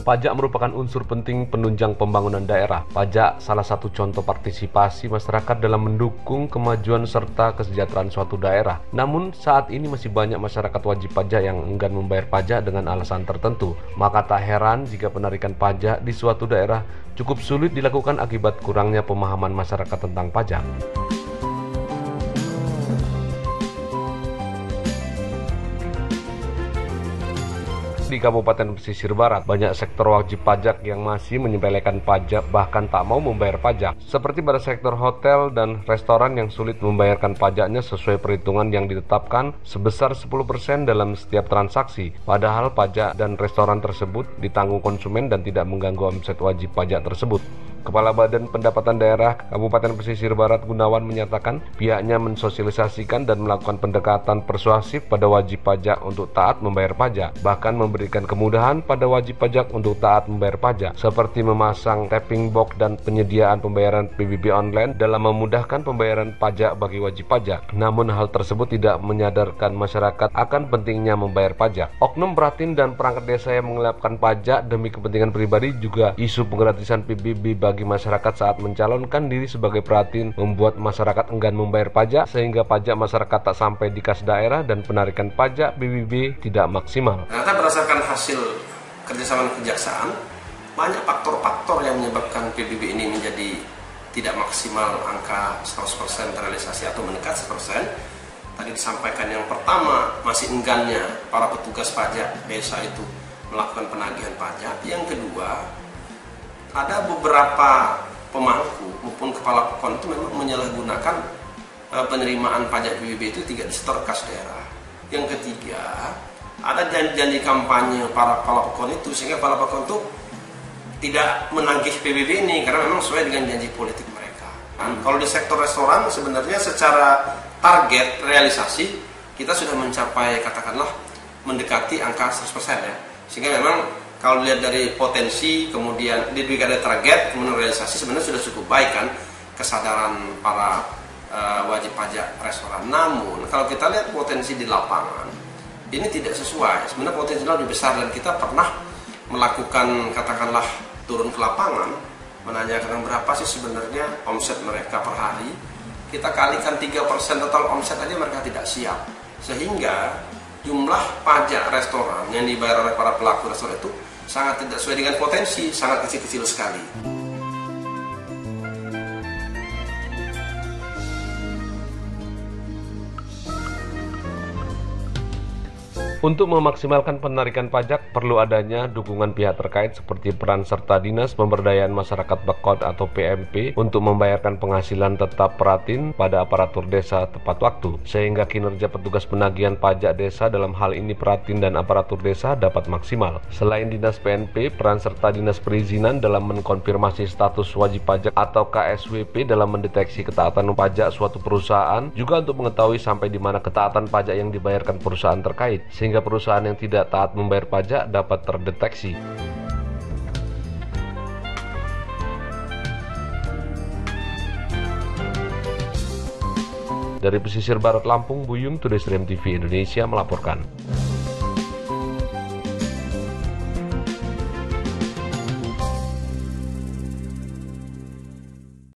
Pajak merupakan unsur penting penunjang pembangunan daerah. Pajak salah satu contoh partisipasi masyarakat dalam mendukung kemajuan serta kesejahteraan suatu daerah. Namun, saat ini masih banyak masyarakat wajib pajak yang enggan membayar pajak dengan alasan tertentu. Maka tak heran jika penarikan pajak di suatu daerah cukup sulit dilakukan akibat kurangnya pemahaman masyarakat tentang pajak. Di Kabupaten Pesisir Barat, banyak sektor wajib pajak yang masih menyepelekan pajak bahkan tak mau membayar pajak. Seperti pada sektor hotel dan restoran yang sulit membayarkan pajaknya sesuai perhitungan yang ditetapkan sebesar 10% dalam setiap transaksi. Padahal pajak dan restoran tersebut ditanggung konsumen dan tidak mengganggu omset wajib pajak tersebut. Kepala Badan Pendapatan Daerah Kabupaten Pesisir Barat Gunawan menyatakan pihaknya mensosialisasikan dan melakukan pendekatan persuasif pada wajib pajak untuk taat membayar pajak, bahkan memberikan kemudahan pada wajib pajak untuk taat membayar pajak, seperti memasang tapping box dan penyediaan pembayaran PBB online dalam memudahkan pembayaran pajak bagi wajib pajak. Namun hal tersebut tidak menyadarkan masyarakat akan pentingnya membayar pajak. Oknum Pratin dan perangkat desa yang mengelapkan pajak demi kepentingan pribadi juga isu penggratisan PBB bagi masyarakat saat mencalonkan diri sebagai Pratin membuat masyarakat enggan membayar pajak sehingga pajak masyarakat tak sampai di kas daerah dan penarikan pajak PBB tidak maksimal. Ternyata berdasarkan hasil kerjasama kejaksaan, banyak faktor-faktor yang menyebabkan PBB ini menjadi tidak maksimal angka 100% terrealisasi atau mendekat 100%. Tadi disampaikan yang pertama masih enggannya para petugas pajak desa itu melakukan penagihan pajak. Yang kedua, ada beberapa pemangku maupun kepala pekon itu memang menyalahgunakan penerimaan pajak PBB itu tidak disetor kas daerah. Yang ketiga, ada janji-janji kampanye para kepala pekon itu sehingga kepala pekon itu tidak menagih PBB ini karena memang sesuai dengan janji politik mereka. Dan kalau di sektor restoran sebenarnya secara target realisasi kita sudah mencapai katakanlah mendekati angka 100% ya. Sehingga memang kalau dilihat dari potensi, kemudian diberikan ada target, kemudian realisasi sebenarnya sudah cukup baik kan kesadaran para wajib pajak restoran. Namun kalau kita lihat potensi di lapangan, ini tidak sesuai. Sebenarnya potensinya lebih besar dan kita pernah melakukan katakanlah turun ke lapangan, menanyakan berapa sih sebenarnya omset mereka per hari. Kita kalikan 3% total omset aja mereka tidak siap. Sehingga jumlah pajak restoran yang dibayar oleh para pelaku restoran itu sangat tidak sesuai dengan potensi, sangat kecil-kecil sekali. Untuk memaksimalkan penarikan pajak, perlu adanya dukungan pihak terkait seperti peran serta Dinas Pemberdayaan Masyarakat Bekot atau PMP untuk membayarkan penghasilan tetap Pratin pada aparatur desa tepat waktu, sehingga kinerja petugas penagihan pajak desa dalam hal ini Pratin dan aparatur desa dapat maksimal. Selain Dinas PNP, peran serta Dinas Perizinan dalam mengkonfirmasi status wajib pajak atau KSWP dalam mendeteksi ketaatan pajak suatu perusahaan, juga untuk mengetahui sampai di mana ketaatan pajak yang dibayarkan perusahaan terkait, sehingga perusahaan yang tidak taat membayar pajak dapat terdeteksi. Dari Pesisir Barat Lampung, Buyung, Tudes Stream TV Indonesia melaporkan.